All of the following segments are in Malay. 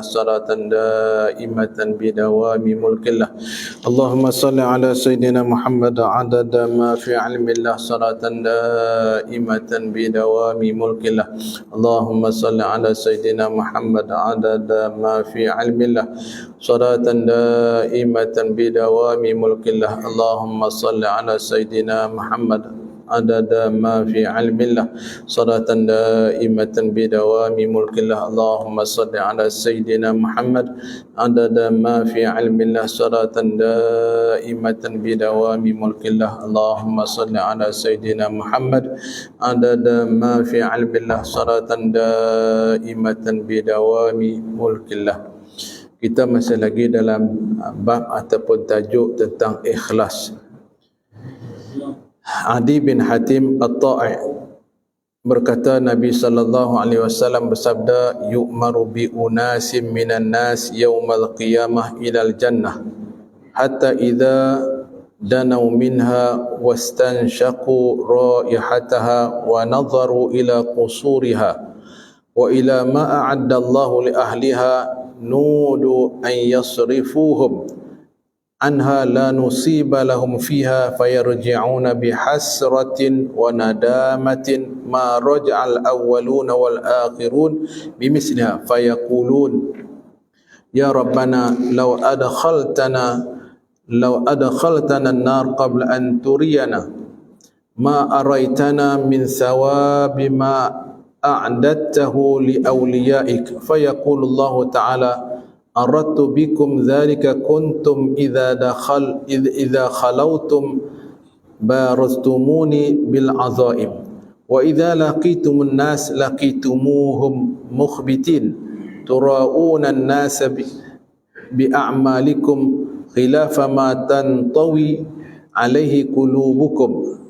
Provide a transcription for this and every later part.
صلاة دائمة بدوام ملك الله. اللهم صل على سيدنا محمد عدد ما في علم الله صلاة دائمة بدوام ملك الله. اللهم صل على سيدنا محمد عدد ما في علم الله صلاة دائمة بدوام ملك الله. اللهم صل على سيدنا محمد عدد ما في علم الله صلاة دائمة بدوام ملك الله. اللهم صل على سيدنا محمد عدد ما في علم الله صلاة دائمة بدوام ملك الله. اللهم صل على سيدنا محمد عدد ما في علم الله صلاة دائمة بدوام ملك الله. Kita masih lagi dalam bab ataupun tajuk tentang ikhlas. Adi bin Hatim At-Ta'i berkata, Nabi sallallahu alaihi wasallam bersabda, yu'maru bi unasim minan nas yaumal qiyamah ilal jannah hatta idza danau minha wastanshaqu raihataha wa nadharu ila qusuriha wa ila ma a'adda Allahu li ahliha nudu an yasrifuhum anha la nusiba lahum fiha fayarji'una bihasratin wa nadamatin ma raja'al awwaluna wal akhirun bimisliha fayaqulun ya rabbana law adkhaltana an-nar qabla an turiyana ma araitana min thawabi ma a'dadtahu li awliyaik fayaqulu Allah ta'ala aradtu bikum dhalika kuntum idza khalawtum baraztumuni bil azaim wa idza laqitumun nas laqitumuhum mukhbitin turauna an-nas bi a'malikum khilafa ma tantawi alaihi qulubukum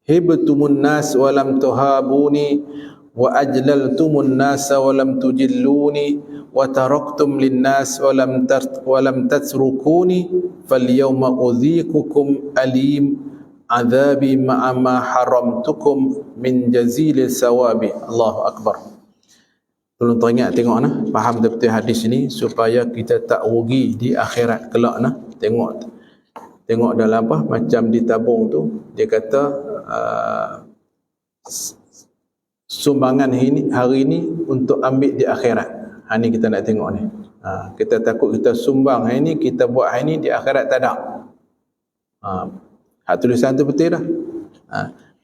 hibtumun nas wa lam tuhabuni wa ajlaltumun nas wa lam tujilluni wa taraktum linnas wa lam tatrukuni falyawma udhikukum alim adhabi ma'a ma haramtukum min jazilil sawabi. Allahu Akbar. Tolong teringat tengok nah, faham betul hadis ini supaya kita tak rugi di akhirat kelak nah. Tengok dalam apa macam ditabung tu dia kata sumbangan hari ini untuk ambil di akhirat. Ini kita nak tengok ni. Kita takut kita sumbang hari ni, kita buat hari ni, di akhirat tak ada. Hak tulisan tu betul dah.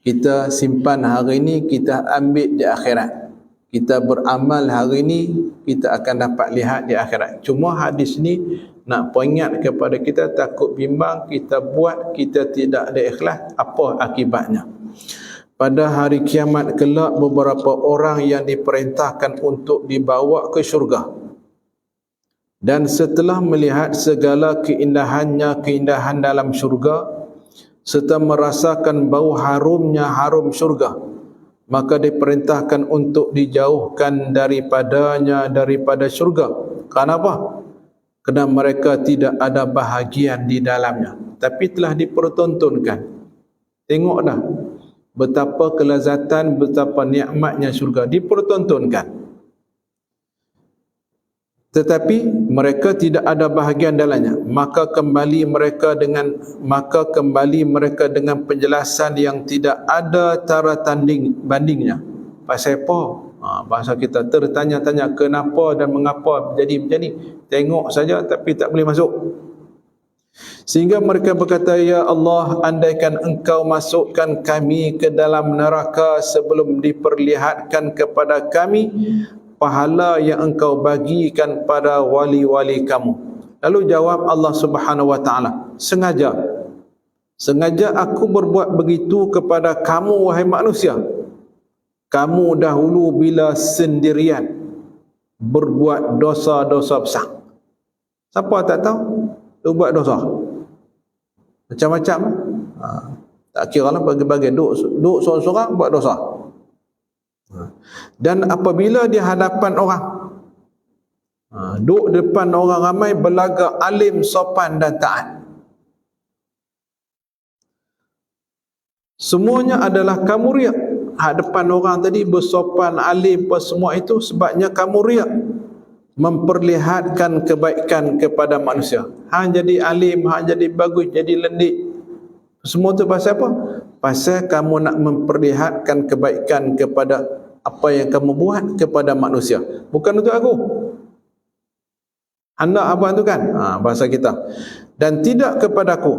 Kita simpan hari ni, kita ambil di akhirat. Kita beramal hari ni, kita akan dapat lihat di akhirat. Cuma hadis ni nak peringat kepada kita, takut bimbang, kita buat, kita tidak ada ikhlas, apa akibatnya? Pada hari kiamat kelak beberapa orang yang diperintahkan untuk dibawa ke syurga. Dan setelah melihat segala keindahannya, keindahan dalam syurga, serta merasakan bau harumnya harum syurga, maka diperintahkan untuk dijauhkan daripadanya, daripada syurga. Kenapa? Kerana mereka tidak ada bahagian di dalamnya, tapi telah dipertontonkan. Tengok dah betapa kelazatan, betapa nikmatnya syurga, dipertontonkan. Tetapi mereka tidak ada bahagian dalamnya, maka kembali mereka dengan penjelasan yang tidak ada tara bandingnya. Pasal apa? Bahasa kita tertanya-tanya kenapa dan mengapa jadi macam ni. Tengok saja tapi tak boleh masuk. Sehingga mereka berkata, ya Allah, andaikan engkau masukkan kami ke dalam neraka sebelum diperlihatkan kepada kami pahala yang engkau bagikan pada wali-wali kamu. Lalu jawab Allah Subhanahu wa ta'ala, sengaja aku berbuat begitu kepada kamu wahai manusia. Kamu dahulu bila sendirian berbuat dosa-dosa besar. Siapa tak tahu tu buat dosa macam-macam. Tak kira lah bagi-bagi duduk seorang-seorang buat dosa. Dan apabila di hadapan orang, duduk depan orang ramai, berlagak alim, sopan dan taat, semuanya adalah kamu riak. Hadapan orang tadi bersopan, alim, apa semua itu sebabnya kamu riak. memperlihatkan kebaikan kepada manusia. Hang jadi alim, hang jadi bagus, jadi lendik. Semua tu pasal apa? Pasal kamu nak memperlihatkan kebaikan kepada apa yang kamu buat kepada manusia. Bukan untuk aku. Anda apa tu kan? Bahasa kita. Dan tidak kepadaku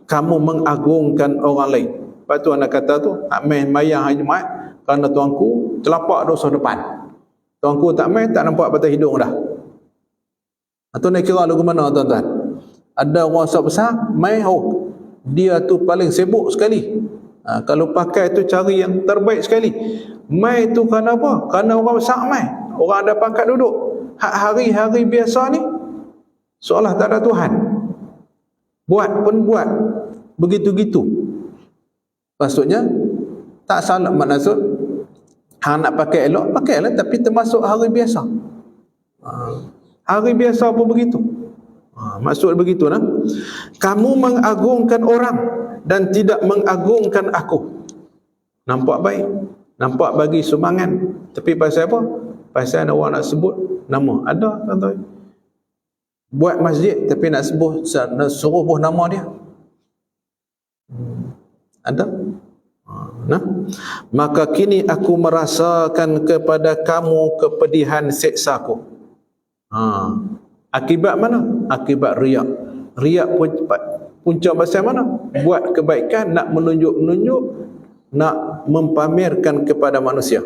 kamu mengagungkan orang lain. Lepas tu anda kata tu, tak main mayang hari Jumaat kerana tuanku telapak dosa depan. Tuanku tak main, tak nampak batang hidung dah. Atau nak kira lagu mana tuan-tuan? Ada orang besar main, dia tu paling sibuk sekali. Kalau pakai tu cari yang terbaik sekali. Mai tu kerana apa? Kerana orang besar mai. Orang ada pangkat duduk. Hari-hari biasa ni seolah tak ada Tuhan. Buat pun buat begitu-gitu. Maksudnya tak salah maksud hang nak pakai elok, pakailah, tapi termasuk hari biasa. Hari biasa pun begitu. Maksud begitu nah. Kamu mengagungkan orang dan tidak mengagungkan aku. Nampak baik, nampak bagi sumbangan, tapi pasal apa? Pasal ada orang nak sebut nama. Ada tuan-tuan. Buat masjid tapi nak suruh nama dia. Ada? Nah, maka kini aku merasakan kepada kamu kepedihan siksaku. Akibat mana? Akibat riak. Riak punca pasal mana? Buat kebaikan, nak menunjuk-menunjuk, nak mempamerkan kepada manusia.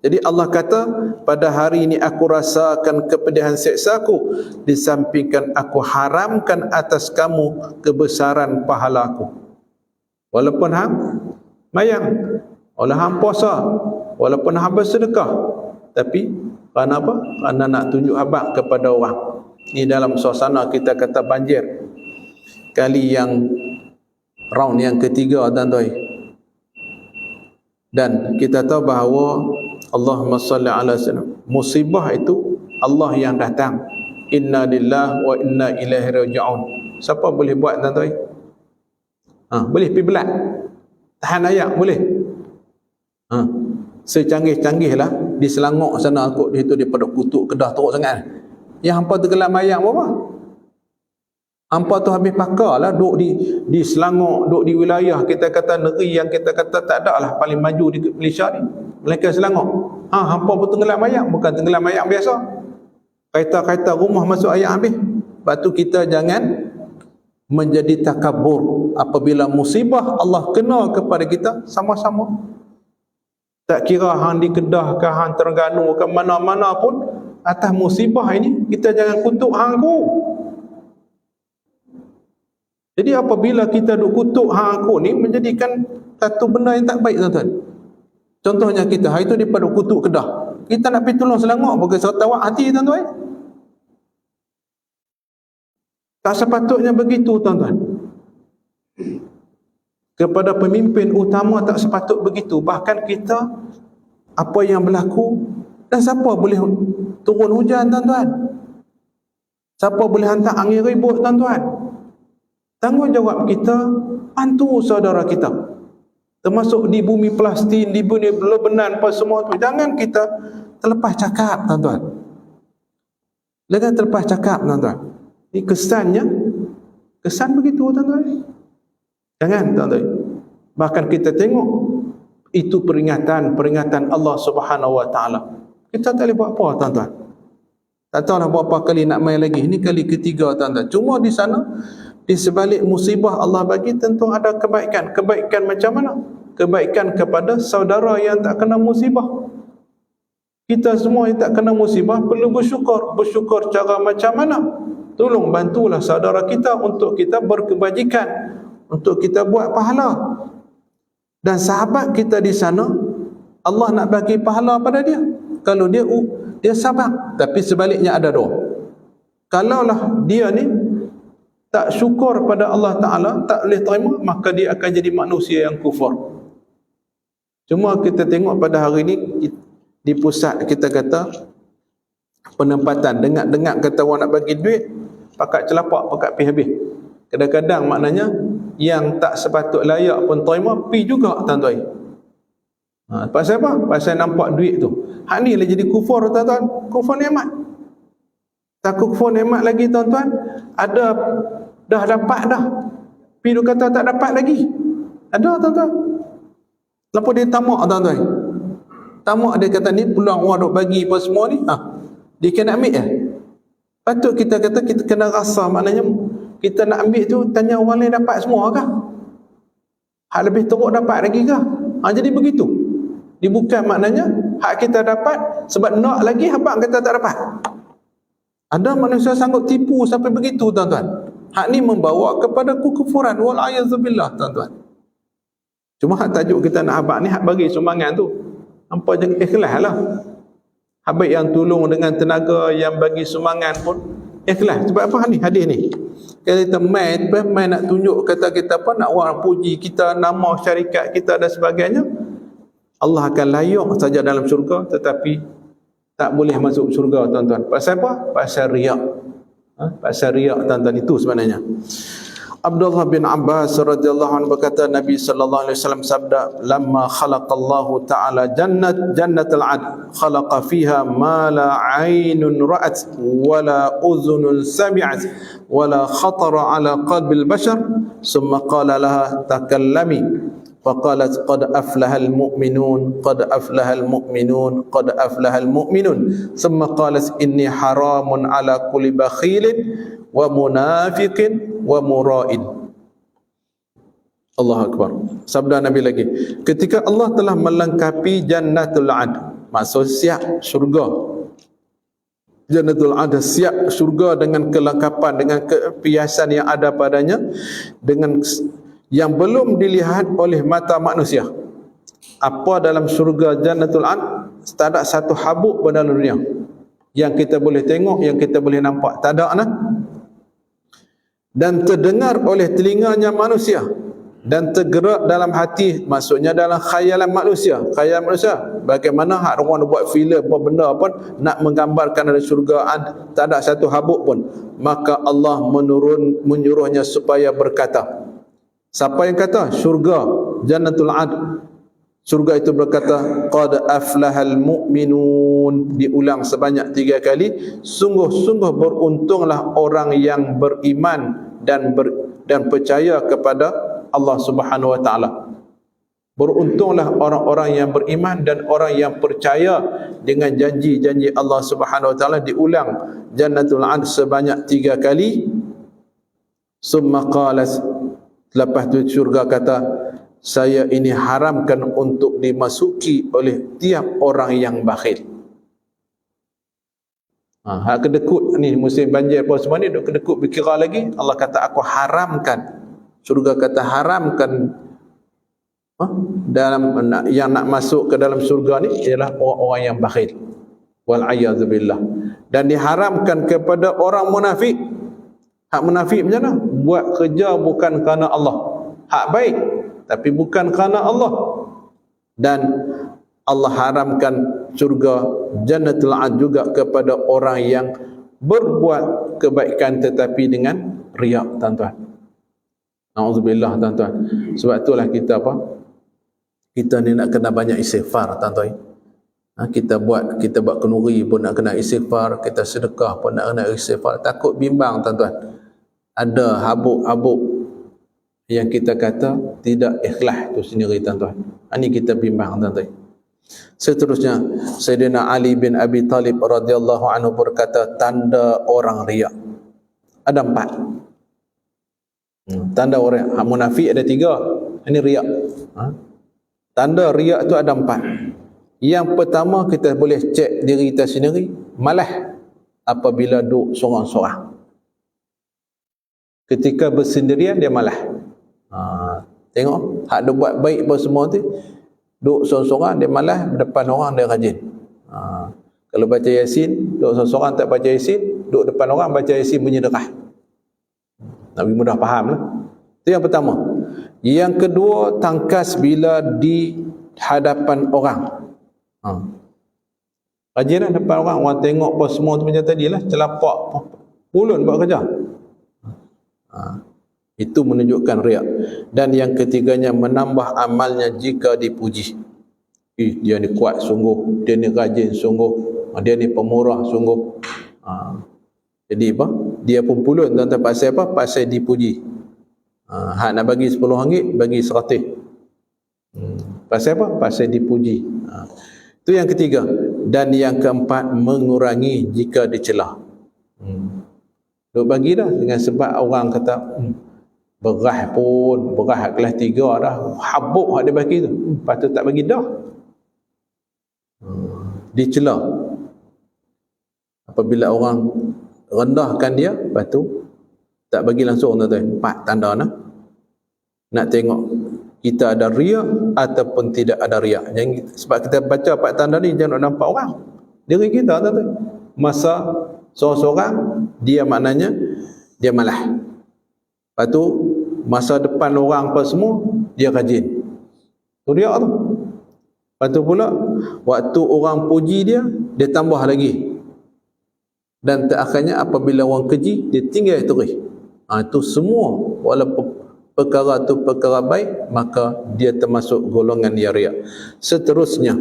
Jadi Allah kata, pada hari ini aku rasakan kepedihan siksaku, disampingkan aku haramkan atas kamu kebesaran pahalaku. Walaupun hang mayang, walaupun hang puasa, walaupun hang bersedekah, tapi kerana apa? Kerana nak tunjuk habaq kepada orang. Ini dalam suasana kita kata banjir. Kali yang round yang ketiga tuan-tuan. Dan kita tahu bahawa Allahumma salli ala sallam, musibah itu Allah yang datang. Inna lillahi wa inna ilaihi raji'un. Siapa boleh buat tuan-tuan? Boleh pergi belat. Tahan ayat boleh. Secanggih-canggih lah di Selangor sana kot itu daripada kutuk Kedah teruk sangat. Yang hampa tenggelam ayat apa? Hampa tu habis pakar lah duduk di Selangor, duduk di wilayah kita kata negeri yang kita kata tak ada lah paling maju di Malaysia ni, Melaka Selangor. Hampa pun tenggelam ayat, bukan tenggelam ayat biasa. Kaita-kaita rumah masuk ayat habis. Lepas tu kita jangan menjadi takabur. Apabila musibah Allah kena kepada kita, sama-sama. Tak kira hang di Kedah ke hang Terengganu ke mana-mana pun, atas musibah ini kita jangan kutuk hang aku. Jadi apabila kita duk kutuk hang aku ni, menjadikan satu benda yang tak baik tuan-tuan. Contohnya kita hari tu daripada kutuk Kedah, kita nak pergi tolong Selangor pakai setawak hati tuan-tuan. Tak sepatutnya begitu tuan-tuan. Kepada pemimpin utama tak sepatut begitu. Bahkan kita, apa yang berlaku, dan siapa boleh turun hujan tuan-tuan? Siapa boleh hantar angin ribut tuan-tuan? Tanggungjawab kita bantu saudara kita, termasuk di bumi Palestin, di bumi Lebanon, apa semua tu. Jangan kita terlepas cakap tuan-tuan. Jangan terlepas cakap tuan-tuan. Ini kesan begitu tuan-tuan. Jangan tuan-tuan. Bahkan kita tengok itu peringatan Allah Subhanahu Wa Taala. Kita tak boleh buat apa tuan-tuan. Tak tahulah berapa kali nak main lagi. Ini kali ketiga tuan-tuan. Cuma di sana, di sebalik musibah Allah bagi tentu ada kebaikan. Kebaikan macam mana? Kebaikan kepada saudara yang tak kena musibah. Kita semua yang tak kena musibah perlu bersyukur. Bersyukur cara macam mana? Tolong bantulah saudara kita untuk kita berkebajikan, untuk kita buat pahala. Dan sahabat kita di sana, Allah nak bagi pahala pada dia kalau dia sabar. Tapi sebaliknya ada dua. Kalaulah dia ni tak syukur pada Allah Ta'ala, tak boleh terima, maka dia akan jadi manusia yang kufur. Cuma kita tengok pada hari ini di pusat kita kata penempatan, dengar kata orang nak bagi duit, pakat celapak, pakat pergi habis. Kadang-kadang maknanya yang tak sepatut layak pun terima, pi juga tuan-tuan. Pasal apa? Pasal nampak duit tu. Hak ni lah jadi kufur tuan-tuan. Kufur nikmat. takut kufur nikmat lagi tuan-tuan. Ada dah dapat dah. Tapi dia kata tak dapat lagi. Ada tuan-tuan. Lepas dia tamak tuan-tuan. Tamak dia kata ni peluang Allah duk bagi apa semua ni. Dia kena ambil ya. Patut kita kata kita kena rasa, maknanya kita nak ambil tu tanya orang lain dapat semua kah? Hak lebih teruk dapat lagi kah? Jadi begitu. Dia bukan maknanya hak kita dapat sebab nak lagi habang kita tak dapat. Ada manusia sanggup tipu sampai begitu tuan-tuan. Hak ni membawa kepada kekufuran wal a'yazubillah tuan-tuan. Cuma hak tajuk kita nak habang ni hak bagi sumbangan tu. Hampa jangan ikhlas lah. Habis yang tolong dengan tenaga, yang bagi sumbangan pun ikhlas. Sebab apa ni hadis ni? Kita main nak tunjuk kata kita apa, nak orang puji kita, nama syarikat kita dan sebagainya. Allah akan layak saja dalam syurga, tetapi tak boleh masuk syurga tuan-tuan. Pasal apa? Pasal riak. Pasal riak tuan-tuan, itu sebenarnya. Abdullah bin Abbas radhiyallahu anhu berkata, Nabi sallallahu alaihi wasallam sabda, lamma khalaqallahu ta'ala jannatul 'adn khalaqa fiha ma la 'ainun ra'at wa la udhunun sami'at wa la khatara 'ala qalbil bashar thumma qala laha takallami faqalat qad aflaha almu'minun qad aflaha almu'minun qad aflaha almu'minun thumma qalat inni haramun 'ala kulli bakhilin wa munafiqin wa mura'in. Allahu Akbar. Sabda Nabi lagi, ketika Allah telah melengkapi jannatul 'adn, maksud siap syurga. Jannatul 'adn siap syurga dengan kelengkapan, dengan kepiasan yang ada padanya, dengan yang belum dilihat oleh mata manusia. Apa dalam syurga jannatul 'adn? Tak ada satu habuk pada dunia yang kita boleh tengok, yang kita boleh nampak. Tak ada nah. Dan terdengar oleh telinganya manusia dan tergerak dalam hati, maksudnya dalam khayalan manusia. Khayalan manusia bagaimana hak orang buat filem apa benda pun nak menggambarkan ada syurga, tak ada satu habuk pun. Maka Allah menyuruhnya supaya berkata. Siapa yang kata? Syurga jannatul 'adn. Surga itu berkata, qad aflahal mu'minun. Diulang sebanyak 3 kali. Sungguh-sungguh beruntunglah orang yang beriman dan percaya kepada Allah Subhanahu wa taala. Beruntunglah orang-orang yang beriman dan orang yang percaya dengan janji-janji Allah Subhanahu wa taala. Diulang jannatul 'adn sebanyak 3 kali. Summa qalat, lepas tu surga kata, saya ini haramkan untuk dimasuki oleh tiap orang yang bakhil. Hak kedekut ni musim banjir apa semua ni duk kedekut berkira lagi. Allah kata aku haramkan. Surga kata haramkan dalam yang nak masuk ke dalam surga ni ialah orang-orang yang bakhil. Wal a'yazubillah. Dan diharamkan kepada orang munafik. Hak munafik macam mana? Buat kerja bukan kerana Allah. Hak baik tapi bukan kerana Allah. Dan Allah haramkan syurga jannatul 'adn juga kepada orang yang berbuat kebaikan tetapi dengan riak tuan-tuan. Nauzubillah tuan-tuan. Sebab itulah kita kita ni nak kena banyak istighfar tuan-tuan. Kita buat kenduri pun nak kena istighfar, kita sedekah pun nak kena istighfar. Takut bimbang tuan-tuan. Ada habuk-habuk yang kita kata tidak ikhlas tu sendiri tuan-tuan. Ini kita bimbang tuan-tuan. Seterusnya Sayyidina Ali bin Abi Talib radhiyallahu anhu berkata, tanda orang riak ada 4. Tanda orang munafik ada 3. Ini riak. Tanda riak tu ada 4. Yang pertama, kita boleh cek diri kita sendiri, malah apabila duduk seorang-seorang. Ketika bersendirian dia malah. Tengok hak dia buat baik apa semua tu, duduk seorang-seorang dia malah, depan orang dia rajin. Kalau baca Yasin, duduk seorang-seorang tak baca Yasin, duduk depan orang baca Yasin bunyi dekah. Nabi mudah faham lah. Itu yang pertama. Yang kedua, tangkas bila di hadapan orang. Rajin lah depan orang, orang tengok apa semua tu macam tadi lah, celapak ulun buat kerja. Itu menunjukkan riak. Dan yang ketiganya, menambah amalnya jika dipuji. Dia ni kuat sungguh, dia ni rajin sungguh, dia ni pemurah sungguh. Jadi apa? Dia pun pulun tuan-tuan, pasal apa? Pasal dipuji. Hak nak bagi RM10, bagi RM100. Pasal apa? Pasal dipuji. Itu yang ketiga. Dan yang keempat, mengurangi jika dicela. Duk bagi dah dengan sebab orang kata berah pun, berah kelas 3 dah, habuk hak dia bagi tu. Patut tak bagi dah. Dicela. Apabila orang rendahkan dia, lepas tu tak bagi langsung tuan-tuan. 4 tanda nah. Nak tengok kita ada riak ataupun tidak ada riak. Sebab kita baca 4 tanda ni jangan nampak orang. Diri kita tuan-tuan. Masa seorang-seorang dia maknanya dia malah. Lepas tu masa depan orang apa semua dia rajin. Tu riak tu. Lepas tu pula waktu orang puji dia tambah lagi. Dan terakhirnya apabila orang keji dia tinggal terus. Itu semua walaupun perkara tu perkara baik, maka dia termasuk golongan yang riak. Seterusnya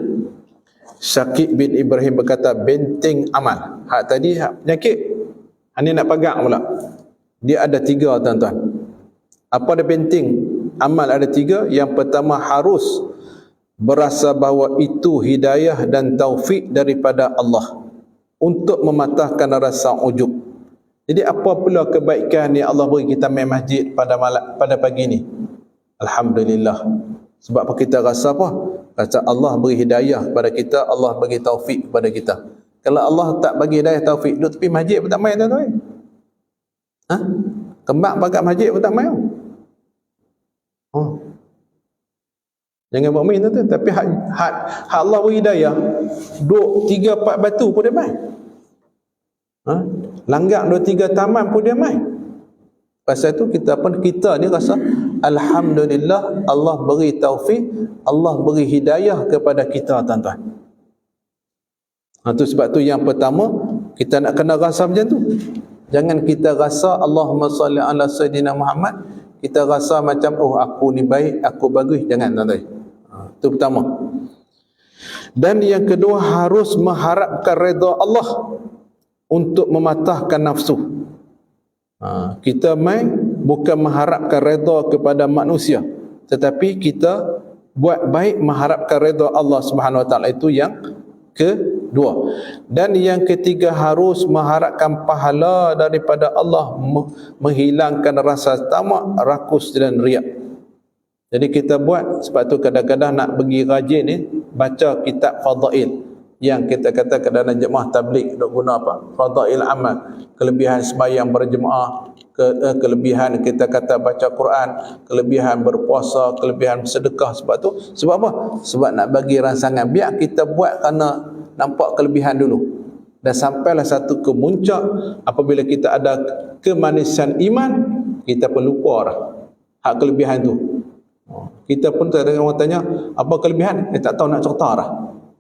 Syakib bin Ibrahim berkata, benteng amal. Hak tadi hak penyakit, ini nak pegang pula. Dia ada 3 tuan-tuan. Apa dia benteng amal? Ada 3. Yang pertama, harus berasa bahawa itu hidayah dan taufik daripada Allah untuk mematahkan rasa ujub. Jadi apa pula kebaikan yang Allah beri kita main masjid pada pagi ni? Alhamdulillah. Sebab apa kita rasa apa? Rasa Allah beri hidayah kepada kita, Allah bagi taufik kepada kita. Kalau Allah tak bagi hidayah taufik, duduk tepi masjid pun tak main tuan-tuan. Kembang pakat masjid pun tak main. Jangan buat main tuan-tuan. Tapi hak Allah beri hidayah, duduk 3-4 batu pun dia main. Langgar 2-3 taman pun dia main. Pasal tu kita ni rasa alhamdulillah Allah beri taufik, Allah beri hidayah kepada kita tuan-tuan. Tu sebab tu yang pertama kita nak kena rasa macam tu. Jangan kita rasa Allahumma salli ala sayyidina Muhammad, kita rasa macam aku ni baik, aku bagus. Jangan tuan-tuan. Itu pertama. Dan yang kedua, harus mengharapkan redha Allah untuk mematahkan nafsu. Kita bukan mengharapkan redha kepada manusia, tetapi kita buat baik mengharapkan redha Allah Subhanahu Wa Taala. Itu yang kedua. Dan yang ketiga, harus mengharapkan pahala daripada Allah, menghilangkan rasa tamak, rakus dan riak. Jadi kita buat, sebab tu kadang-kadang nak pergi rajin ni baca kitab fadail yang kita kata kadang-kadang jemaah tabligh duk guna apa? Fadail amal, kelebihan sembahyang berjemaah, kelebihan kita kata baca Quran, kelebihan berpuasa, kelebihan sedekah. Sebab tu, sebab apa? Sebab nak bagi rangsangan. Biar kita buat kerana nampak kelebihan dulu. Dan sampailah satu ke muncak, apabila kita ada kemanisan iman, kita pun lupa dah hak kelebihan tu. Kita pun tak ada orang tanya apa kelebihan, tak tahu nak cerita dah.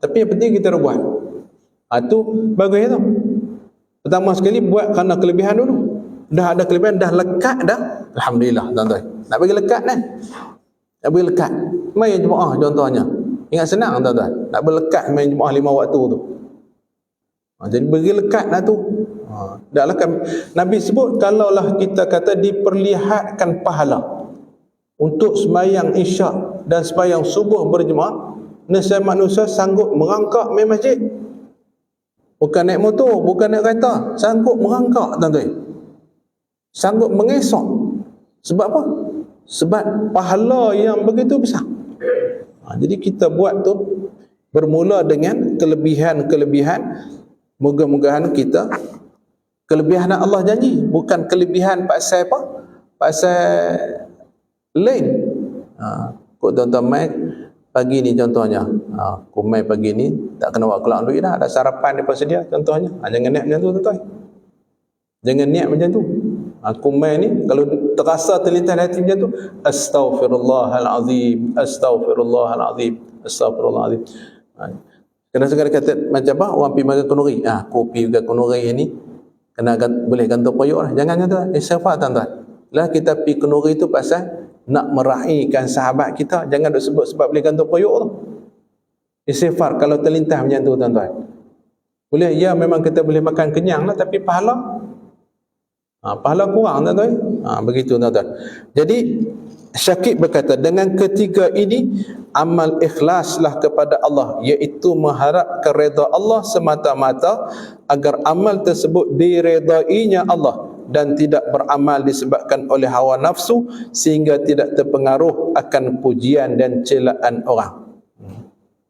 Tapi yang penting kita dah buat. Itu bagus tu. Pertama sekali buat kerana kelebihan dulu. Dah ada kelebihan, dah lekat dah, alhamdulillah tuan-tuan. Nak bagi lekat kan? Nak bagi lekat. Main jemaah contohnya. Ingat senang tuan-tuan. Nak berlekat main jemaah 5 waktu tu. Jadi bagi lekat lah tu. Dah lekat. Nabi sebut kalaulah kita kata diperlihatkan pahala untuk sembahyang isyak dan sembahyang subuh berjemaah, nescaya manusia sanggup merangkak main masjid. Bukan naik motor, bukan naik kereta, sanggup merangkak tuan-tuan. Sanggup mengesok. Sebab apa? Sebab pahala yang begitu besar. Jadi kita buat tu bermula dengan kelebihan-kelebihan. Moga-mogahan kita kelebihan Allah janji, bukan kelebihan pasal apa? Pasal lain. Kok tuan-tuan main pagi ni contohnya, aku main pagi ni tak kena buat keluar duit dah, ada sarapan depa sedia contohnya. Jangan niat macam tu tuan-tuan. Jangan niat macam tu. Aku main ni kalau terasa terlintas hati macam tu, astaghfirullahalazim, astaghfirullahalazim, astaghfirullahalazim. Kadang-kadang kata macam apa orang pergi makan kenduri, aku pergi makan kenduri ni kena boleh gantung payuk lah. Jangan macam tu. Istighfar tuan-tuan. Lah kita pergi kenduri tu pasal nak meraihkan sahabat kita, jangan duk sebut sebab boleh gantung payuk tu. Istighfar kalau terlintas macam tu tuan-tuan. Boleh, ya memang kita boleh makan kenyang lah, tapi pahala Pahala kurang tuan-tuan. Begitu tuan-tuan. Jadi Syakib berkata, dengan ketiga ini amal ikhlaslah kepada Allah, iaitu mengharapkan redha Allah semata-mata agar amal tersebut diredainya Allah, dan tidak beramal disebabkan oleh hawa nafsu sehingga tidak terpengaruh akan pujian dan celaan orang.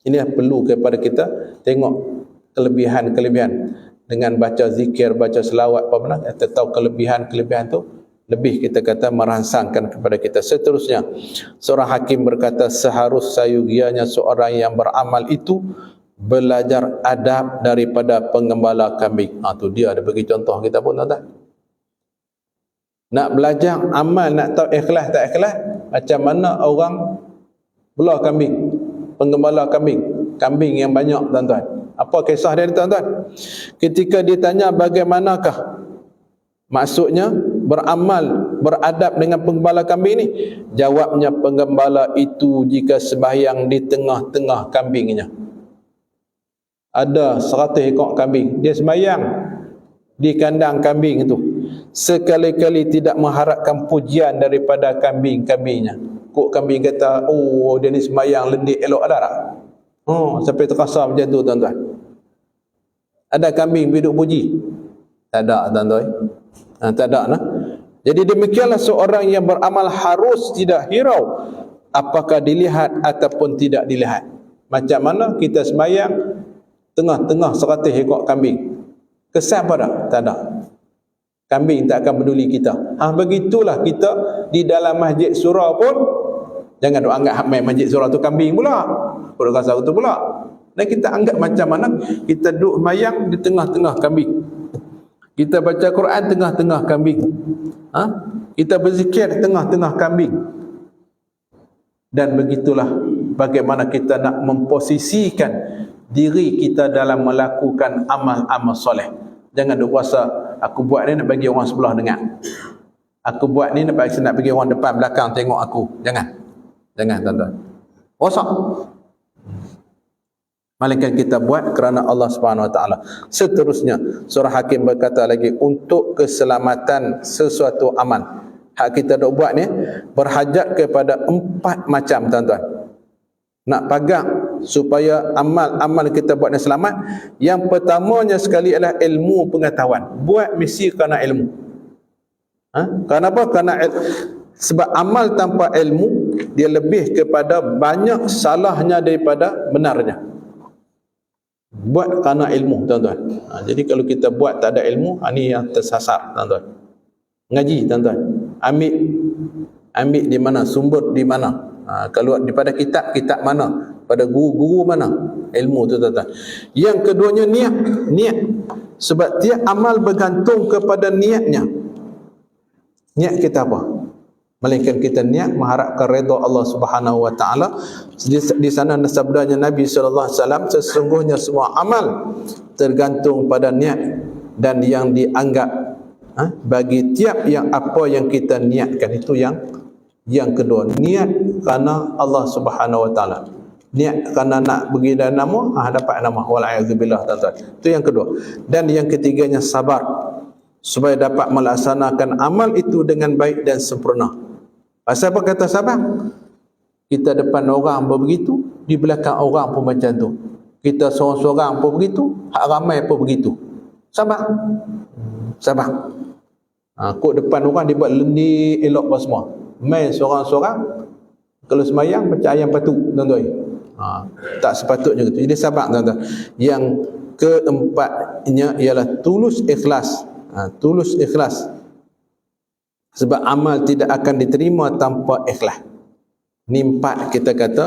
Ini perlu kepada kita tengok kelebihan-kelebihan dengan baca zikir, baca selawat apa benar, kita tahu kelebihan-kelebihan tu lebih kita kata merangsangkan kepada kita. Seterusnya, seorang hakim berkata, seharus-sayugianya seorang yang beramal itu belajar adab daripada penggembala kambing. Tu dia ada bagi contoh kita pun tuan-tuan. Nak belajar amal, nak tahu ikhlas tak ikhlas, macam mana orang belah kambing, penggembala kambing, kambing yang banyak tuan-tuan. Apa kisah dia tuan-tuan? Ketika ditanya bagaimanakah maksudnya beramal, beradab dengan penggembala kambing ni, jawabnya, penggembala itu jika sembahyang di tengah-tengah kambingnya, ada 100 ekor kambing, dia sembahyang di kandang kambing itu, sekali-kali tidak mengharapkan pujian daripada kambing-kambingnya. Kok kambing kata, oh dia ni sembahyang lendik elok, ada tak? Sampai terasa macam tu tuan-tuan. Ada kambing duduk puji? Tak ada tuan-tuan. Tak ada nah. Jadi demikianlah seorang yang beramal harus tidak hirau apakah dilihat ataupun tidak dilihat. Macam mana kita sembahyang tengah-tengah 100 ekor kambing, kesan apa tak? Tak ada. Kambing tak akan peduli kita. Begitulah kita di dalam masjid surau pun, jangan duk anggap hamai masjid surau tu kambing pula, pun rasa tu pula. Dan kita anggap macam mana kita duduk sembahyang di tengah-tengah kambing, kita baca Quran tengah-tengah kambing, kita berzikir tengah-tengah kambing. Dan begitulah bagaimana kita nak memposisikan diri kita dalam melakukan amal-amal soleh. Jangan duk rasa aku buat ni nak bagi orang sebelah dengar, aku buat ni nak bagi orang depan belakang tengok aku. Jangan tuan-tuan, rosak. Melainkan kita buat kerana Allah Subhanahu Wa Taala. Seterusnya, surah Hakim berkata lagi, untuk keselamatan sesuatu amal, hak kita dok buat ni berhajat kepada 4 macam tuan-tuan. Nak pagang supaya amal-amal kita buat ni selamat, yang pertamanya sekali adalah ilmu pengetahuan. Buat mesti kerana ilmu. Kenapa? Kerana sebab amal tanpa ilmu dia lebih kepada banyak salahnya daripada benarnya. Buat kerana ilmu tuan-tuan. Jadi kalau kita buat tak ada ilmu, ni yang tersasar tuan-tuan. Ngaji tuan-tuan, ambil di mana, sumber di mana, kalau daripada kitab mana, pada guru mana, ilmu tu tuan-tuan. Yang keduanya niat. Sebab tiap amal bergantung kepada niatnya. Niat kita apa? Melainkan kita niat mengharapkan redha Allah Subhanahu Wa Taala. Di sana sabdanya Nabi sallallahu alaihi wasallam, sesungguhnya semua amal tergantung pada niat, dan yang dianggap bagi tiap yang apa yang kita niatkan. Itu yang kedua, niat kerana Allah Subhanahu Wa Taala. Niat kerana nak bagi nama, dapat nama, wal'ayazubillah tuan-tuan. Itu yang kedua. Dan yang ketiganya sabar, supaya dapat melaksanakan amal itu dengan baik dan sempurna. Pasal apa kata sabar? Kita depan orang pun begitu, di belakang orang pun macam tu. Kita seorang-seorang pun begitu, hak ramai pun begitu. Sabar. Kok depan orang dia buat lendir elok apa semua. Main seorang-seorang, kalau sembahyang macam ayam patuk tuan-tuan. Tak sepatutnya gitu. Jadi sabar tuan-tuan. Yang keempatnya ialah tulus ikhlas. Tulus ikhlas. Sebab amal tidak akan diterima tanpa ikhlas. Ni 4 kita kata,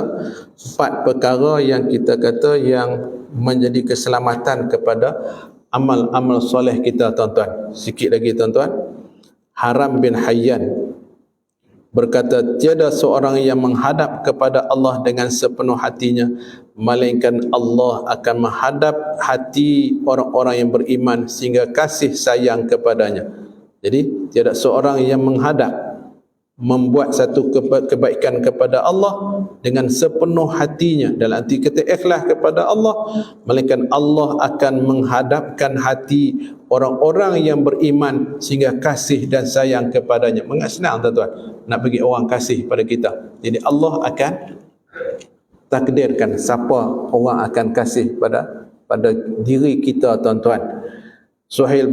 4 perkara yang kita kata yang menjadi keselamatan kepada amal-amal soleh kita tuan-tuan. Sikit lagi tuan-tuan. Haram bin Hayyan berkata, tiada seorang yang menghadap kepada Allah dengan sepenuh hatinya, melainkan Allah akan menghadap hati orang-orang yang beriman sehingga kasih sayang kepadanya. Jadi tiada seorang yang menghadap membuat satu kebaikan kepada Allah dengan sepenuh hatinya, dalam arti kata ikhlas kepada Allah, melainkan Allah akan menghadapkan hati orang-orang yang beriman sehingga kasih dan sayang kepadanya. Senang tuan-tuan nak bagi orang kasih pada kita. Jadi Allah akan takdirkan siapa orang akan kasih pada diri kita, tuan-tuan. Suhail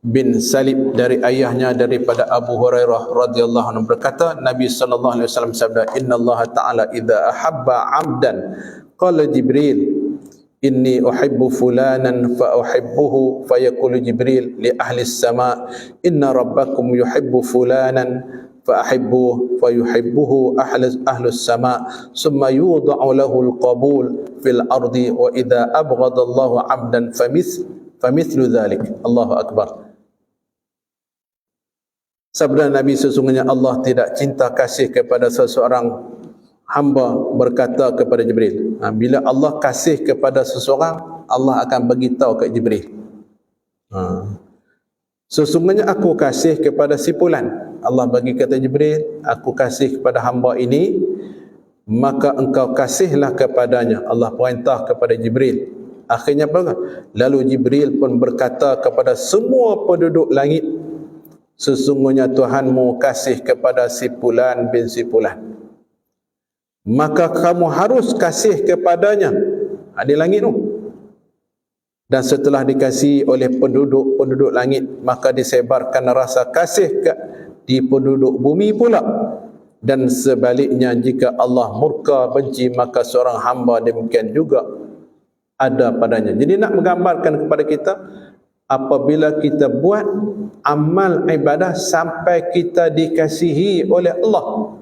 bin Salib dari ayahnya daripada Abu Hurairah radhiyallahu anhu berkata, Nabi sallallahu alaihi wasallam sabda, innallaha ta'ala idza ahabba 'abdan qala Jibril inni uhibbu fulanan fa uhibbuhu fayaqulu Jibril li ahli as-sama' inna rabbakum yuhibbu fulanan fa ahibbuhu fayuhibbuhu ahli as-sama' summa yudha'u lahu al-qabul fil ardi wa idza abghada Allahu 'abdan famithlu dhalik. Allahu akbar. Sabda Nabi, sesungguhnya Allah tidak cinta kasih kepada seseorang hamba berkata kepada Jibril. Bila Allah kasih kepada seseorang, Allah akan beritahu ke Jibril. Sesungguhnya aku kasih kepada si fulan. Allah bagi kata Jibril, aku kasih kepada hamba ini, maka engkau kasihlah kepadanya. Allah perintah kepada Jibril. Akhirnya apa? Lalu Jibril pun berkata kepada semua penduduk langit, sesungguhnya Tuhanmu kasih kepada si fulan bin si fulan, maka kamu harus kasih kepadanya. Di langit tu. Dan setelah dikasihi oleh penduduk langit, maka disebarkan rasa kasih di penduduk bumi pula. Dan sebaliknya, jika Allah murka benci, maka seorang hamba demikian juga ada padanya. Jadi nak menggambarkan kepada kita, apabila kita buat amal ibadah sampai kita dikasihi oleh Allah,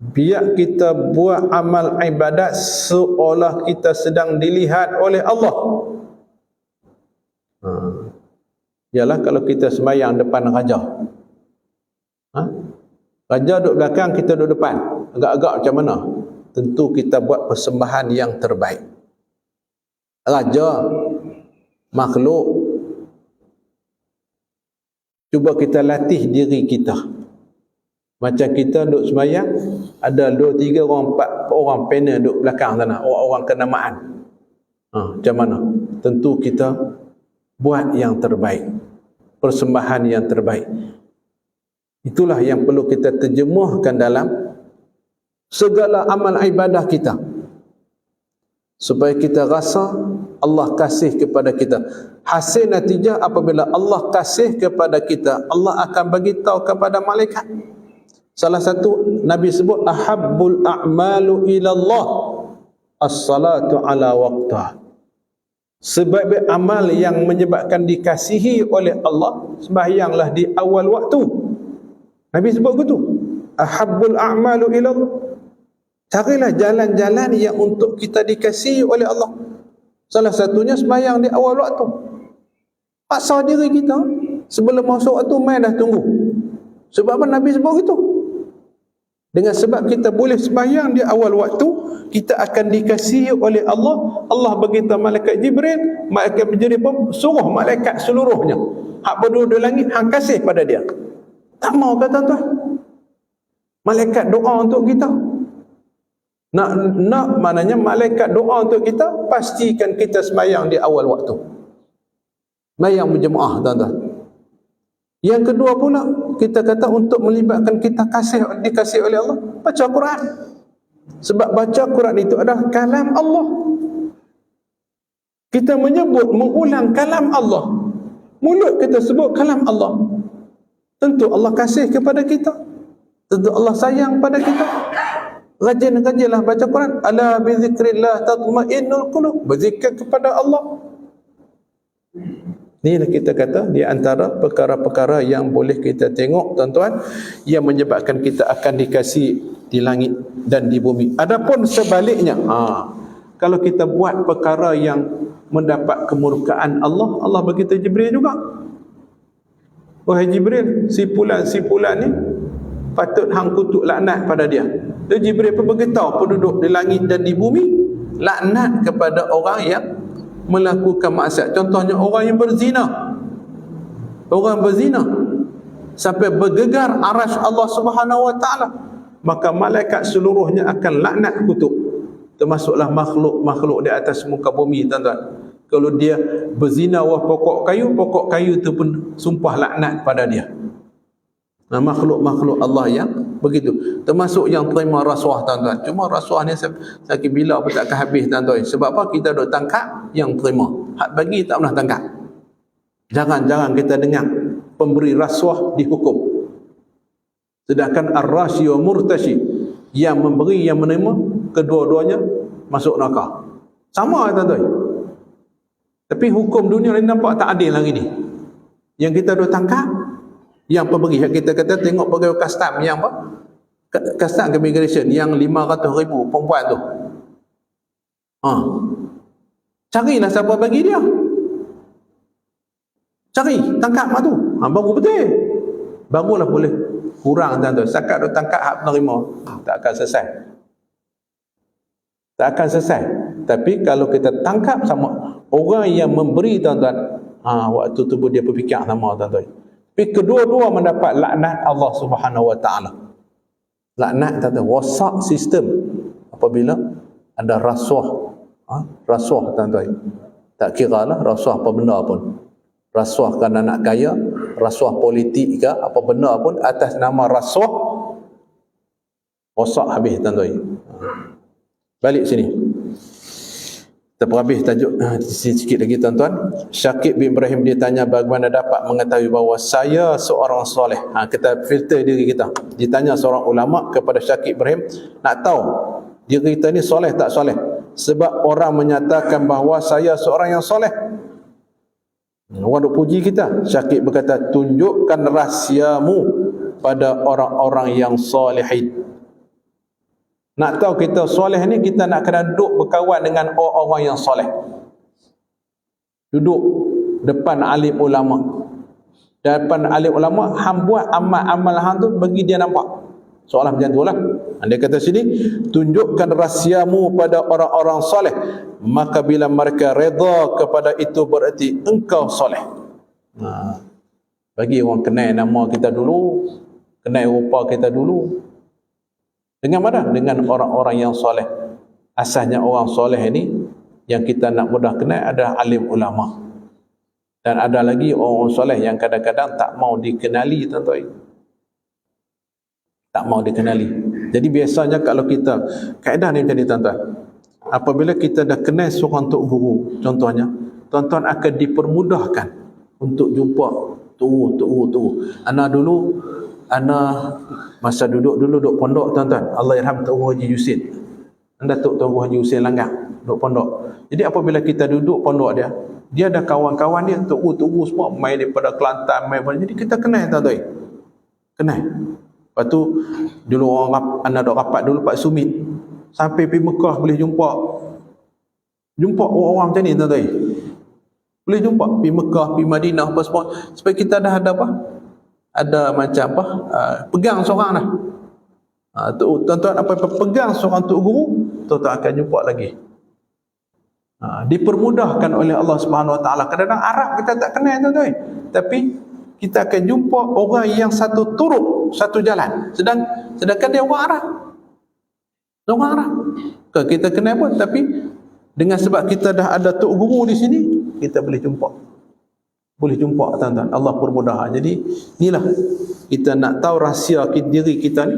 biar kita buat amal ibadat seolah kita sedang dilihat oleh Allah. Ialah kalau kita sembahyang depan raja, raja duduk belakang, kita duduk depan, agak-agak macam mana? Tentu kita buat persembahan yang terbaik. Raja makhluk, cuba kita latih diri kita. Macam kita duduk sembahyang, ada 2, 3 orang, 4 orang panel duduk belakang sana, orang-orang kenamaan. Macam mana? Tentu kita buat yang terbaik, persembahan yang terbaik. Itulah yang perlu kita terjemuhkan dalam segala amal ibadah kita, supaya kita rasa Allah kasih kepada kita. Hasil natijah apabila Allah kasih kepada kita, Allah akan bagi tahu kepada malaikat. Salah satu Nabi sebut, ahabbul a'malu ilallah as-salatu ala waqtah. Sebaik-baik amal yang menyebabkan dikasihi oleh Allah, sembahyanglah di awal waktu. Nabi sebut begitu. Ahabbul a'malu ilallah. Carilah jalan-jalan yang untuk kita dikasihi oleh Allah. Salah satunya sembahyang di awal waktu. Paksa diri kita, sebelum masuk waktu main dah tunggu. Sebab apa Nabi sebut itu? Dengan sebab kita boleh sembahyang di awal waktu, kita akan dikasihi oleh Allah. Allah beritahu malaikat Jibril, malaikat Jibril pun suruh malaikat seluruhnya, hak berduduk langit, hang kasih pada dia. Tak mau kata tuan. Malaikat doa untuk kita. Nak maknanya malaikat doa untuk kita, pastikan kita sembahyang di awal waktu. Sembahyang berjemaah, tuan-tuan. Yang kedua pula, kita kata untuk melibatkan kita dikasih oleh Allah, baca Quran. Sebab baca Quran itu adalah kalam Allah. Kita mengulang kalam Allah. Mulut kita sebut kalam Allah. Tentu Allah kasih kepada kita. Tentu Allah sayang pada kita. Rajin-rajinlah baca Quran. Ala bi zikrillah tatma'innul qulub. Berzikir kepada Allah. Inilah kita kata di antara perkara-perkara yang boleh kita tengok, tuan-tuan, yang menyebabkan kita akan dikasih di langit dan di bumi. Adapun sebaliknya, kalau kita buat perkara yang mendapat kemurkaan Allah, Allah beritahu Jibril juga. Wahai Jibril, si fulan ni patut hang kutuk laknat pada dia. Dan Jibril pun beritahu penduduk di langit dan di bumi, laknat kepada orang yang melakukan maksiat. Contohnya orang yang berzina. Orang berzina. sampai bergegar arasy Allah Subhanahu wa taala, maka malaikat seluruhnya akan laknat kutuk, termasuklah makhluk-makhluk di atas muka bumi, tuan-tuan. Kalau dia berzina wah pokok kayu itu pun sumpah laknat pada dia. Nah, makhluk-makhluk Allah yang begitu, termasuk yang terima rasuah, tuan-tuan. Cuma rasuah ni sakit bila pun takkan habis, tuan-tuan. Sebab apa? Kita duk tangkap yang terima, hak bagi tak pernah tangkap. Jangan kita dengar pemberi rasuah dihukum, sedangkan ar-rashi wa murtashi, yang memberi yang menerima, kedua-duanya masuk neraka. Sama, tuan-tuan. Tapi hukum dunia ni nampak tak adil hari ni. Yang kita duk tangkap yang pemberi, kita kata tengok pegawai custom yang apa? Custom immigration yang 500,000 perempuan tu. Carilah siapa bagi dia. Cari, tangkap mak tu. Baru betul. Barulah boleh kurang, tuan-tuan. Setakat duk tangkap hak penerima, tak akan selesai. Tak akan selesai. Tapi kalau kita tangkap sama orang yang memberi, tuan-tuan, waktu tu dia berfikir sama, tuan-tuan. Tapi kedua-dua mendapat laknat Allah Subhanahu wa taala. Laknat, tuan-tuan, rosak sistem apabila ada rasuah. Rasuah, tuan-tuan. Tak kiralah rasuah apa benda pun. Rasuah kerana nak kaya, rasuah politik ke apa benda pun, atas nama rasuah rosak habis, tuan-tuan. Balik sini. Kita habis tajuk sikit lagi, tuan-tuan. Syakib bin Ibrahim dia tanya bagaimana dapat mengetahui bahawa saya seorang soleh. Kita filter diri kita. Ditanya seorang ulama kepada Syakib Ibrahim, nak tahu diri kita ni soleh tak soleh. Sebab orang menyatakan bahawa saya seorang yang soleh. Orang duk puji kita. Syakib berkata, tunjukkan rahsiamu pada orang-orang yang solehin. Nak tahu kita soleh ni, kita nak kena duduk berkawan dengan orang-orang yang soleh. Duduk depan alim ulama. Depan alim ulama, hang buat amal-amal hang tu bagi dia nampak. Soalan macam tu lah. Dia kata sini, tunjukkan rahsiamu pada orang-orang soleh, maka bila mereka reda kepada itu berarti engkau soleh. Bagi orang kenal nama kita dulu, kenal rupa kita dulu. Dengan mana? Dengan orang-orang yang soleh. Asalnya orang soleh ini yang kita nak mudah kenal ada alim ulama. Dan ada lagi orang soleh yang kadang-kadang tak mau dikenali, tuan-tuan. Tak mau dikenali. Jadi biasanya kalau kita, kaedah ni macam ni, tuan-tuan. Apabila kita dah kenal seorang tok guru, contohnya, tuan-tuan akan dipermudahkan untuk jumpa tok. Ana masa duduk pondok, tuan-tuan, Allah yarham Tok Haji Yusin. Anda Tok Haji Yusin Langgar duduk pondok. Jadi apabila kita duduk pondok dia ada kawan-kawan dia, Tok semua main daripada Kelantan, main daripada, jadi kita kenal, tuan-tuan. Kenal. Lepas tu dulu anda dok rapat dulu Pak Sumit. Sampai pergi Mekah boleh jumpa orang macam ni, tuan-tuan. Boleh jumpa pergi Mekah, pergi Madinah apa semua. Supaya kita dah ada apa? Ada macam apa, pegang seorang dah. Tuan-tuan apa pegang seorang tok guru, tuan-tuan akan jumpa lagi. Dipermudahkan oleh Allah Subhanahu wa taala. Kadang-kadang Arab kita tak kenal, tuan-tuan, tapi kita akan jumpa orang yang satu turut, satu jalan. Sedangkan dia orang Arab. Orang Arab. Kita kenal pun, tapi dengan sebab kita dah ada tok guru di sini, kita boleh jumpa. Boleh jumpa, tuan-tuan. Allah permudah. Jadi inilah kita nak tahu rahsia diri kita ni.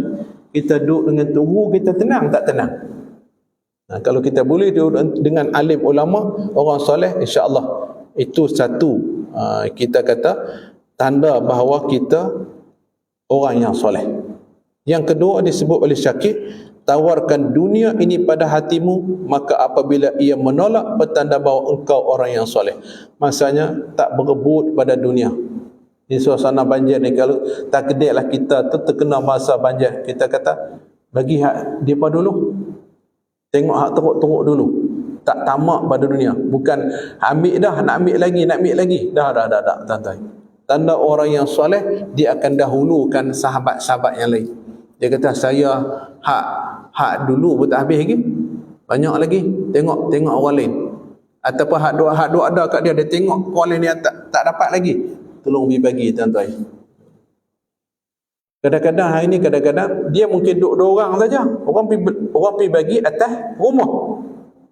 Kita duduk dengan guru, kita tenang tak tenang. Kalau kita boleh duduk dengan alim ulama, orang soleh, insya-Allah itu satu kita kata tanda bahawa kita orang yang soleh. Yang kedua disebut oleh Syakib, tawarkan dunia ini pada hatimu, maka apabila ia menolak, petanda bahawa engkau orang yang soleh. Masanya tak berebut pada dunia. Di suasana banjir ni, kalau tak kedeklah kita tu terkena masa banjir, kita kata bagi hak dia pada dulu, tengok hak teruk-teruk dulu, tak tamak pada dunia. Bukan ambil dah, nak ambil lagi, dah, tuan-tuan. Tanda orang yang soleh, dia akan dahulukan sahabat-sahabat yang lain. Dia kata saya hak dulu pun tak habis lagi, banyak lagi, tengok orang lain. Ataupun hak dua ada kat dia tengok orang lain yang tak dapat lagi, tolong bagi, tuan-tuan. Kadang-kadang hari ni kadang-kadang dia mungkin duduk 2 orang saja. Orang pergi bagi atas rumah.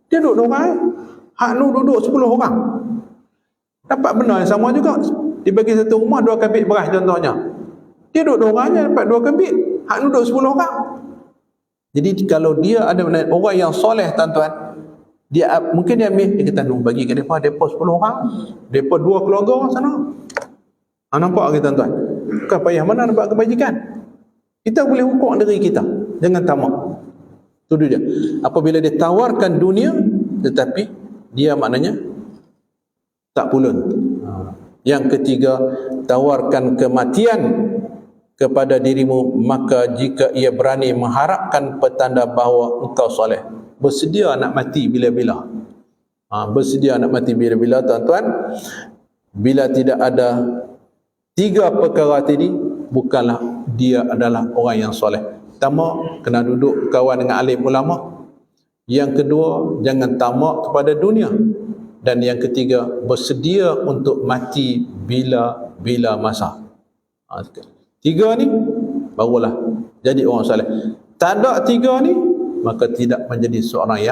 Dia duduk 2 orang. Hak nu duduk 10 orang. Dapat benda yang sama juga. Dibagi satu rumah 2 kabit beras contohnya. Dia duduk 2 orang je dapat 2 kabit. Hak nu duduk 10 orang. Jadi kalau dia ada orang yang soleh tuan-tuan, dia mungkin dia ambil, dia kata bagi ke depa 10 orang. Depa 2 keluarga sana. Nampak ke tuan-tuan? Bukan payah mana nak buat kebajikan. Kita boleh hukum diri kita. Jangan tamak. Itu dia. Apabila dia tawarkan dunia, tetapi dia maknanya tak pulun. Yang ketiga, tawarkan kematian kepada dirimu, maka jika ia berani mengharapkan petanda bahawa engkau soleh, bersedia nak mati bila-bila. Bersedia nak mati bila-bila tuan-tuan. Bila tidak ada 3 perkara tadi, bukanlah dia adalah orang yang soleh. Pertama, kena duduk kawan dengan alim ulama. Yang kedua, jangan tamak kepada dunia. Dan yang ketiga, bersedia untuk mati bila-bila masa. 3 ni barulah jadi orang soleh. Tak ada 3 ni, maka tidak menjadi seorang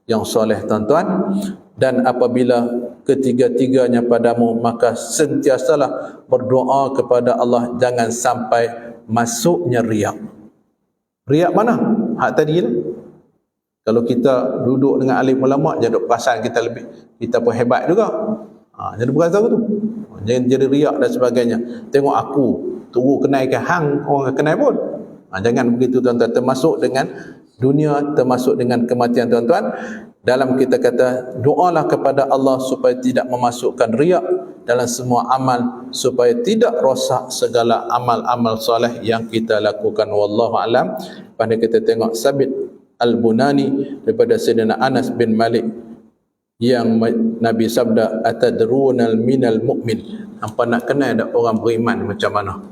yang soleh tuan-tuan. Dan apabila ketiga-tiganya padamu, maka sentiasalah berdoa kepada Allah jangan sampai masuknya riak. Riak mana? Hak tadi lah. Kalau kita duduk dengan alim ulama, jadi perasaan kita lebih, kita pun hebat juga. Jadi berasa tu. Jangan jadi riak dan sebagainya. Tengok aku, tunggu kenaikan hang, orang kenai pun. Jangan begitu tuan-tuan. Termasuk dengan dunia, termasuk dengan kematian tuan-tuan. Dalam kita kata, doalah kepada Allah supaya tidak memasukkan riak dalam semua amal, supaya tidak rosak segala amal-amal soleh yang kita lakukan. Wallahu alam. Pada kita tengok Sabit Al-Bunani daripada Sayyidina Anas bin Malik yang Nabi sabda, atadrunal minal mu'min, hampa nak kenal ada orang beriman macam mana?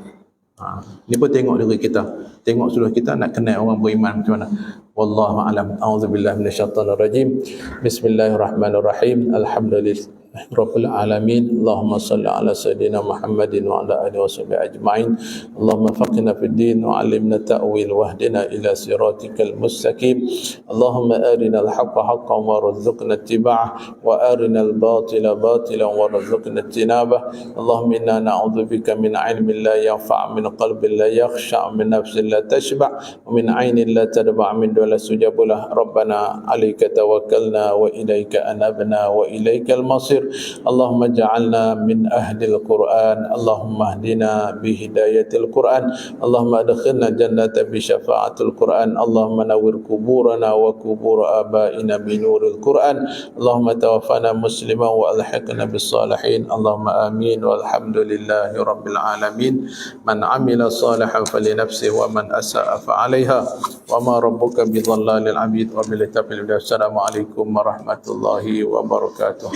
Ni pun tengok diri kita, tengok seluruh kita nak kenal orang beriman macam mana. Wallahu a'lam. A'udzubillahi minasyaitonir rajim. Bismillahirrahmanirrahim. Alhamdulillahirabbil alamin. Allahumma shalli ala sayidina Muhammadin wa ala alihi washabihi ajmain. Allahumma faqihna fid din wa 'allimna ta'wil wahdina ila siratikal mustaqim. Allahumma arinal haqqa haqqan warzuqna ittiba'ah wa arinal batila batilan warzuqna ijtinabah. Allahumma inna na'udzubika min 'ilmin la yanfa', min qalbin la yakhsha', min nafsin la tashba', wa min 'ainin la tadba', min la sujabulah. Rabbana 'alaika tawakkalna wa ilaika anabna wa ilaikal masir. Allahumma ja'alna min ahlil Qur'an. Allahumma hdina bi hidayatil Qur'an. Allahumma adkhilna jannata bi syafa'atil Qur'an. Allahumma nawwir kuburana wa kubur abaina bi nuril Qur'an. Allahumma tawaffana musliman wa alhiqna bis salihin. Allahumma amin walhamdulillahi rabbil alamin. Man 'amila salihan fali nafsihi wa man asa'a fa 'alaiha wa ma rabbuka bidhallalil 'abid. Wa billahi taufiq. Assalamualaikum warahmatullahi wabarakatuh.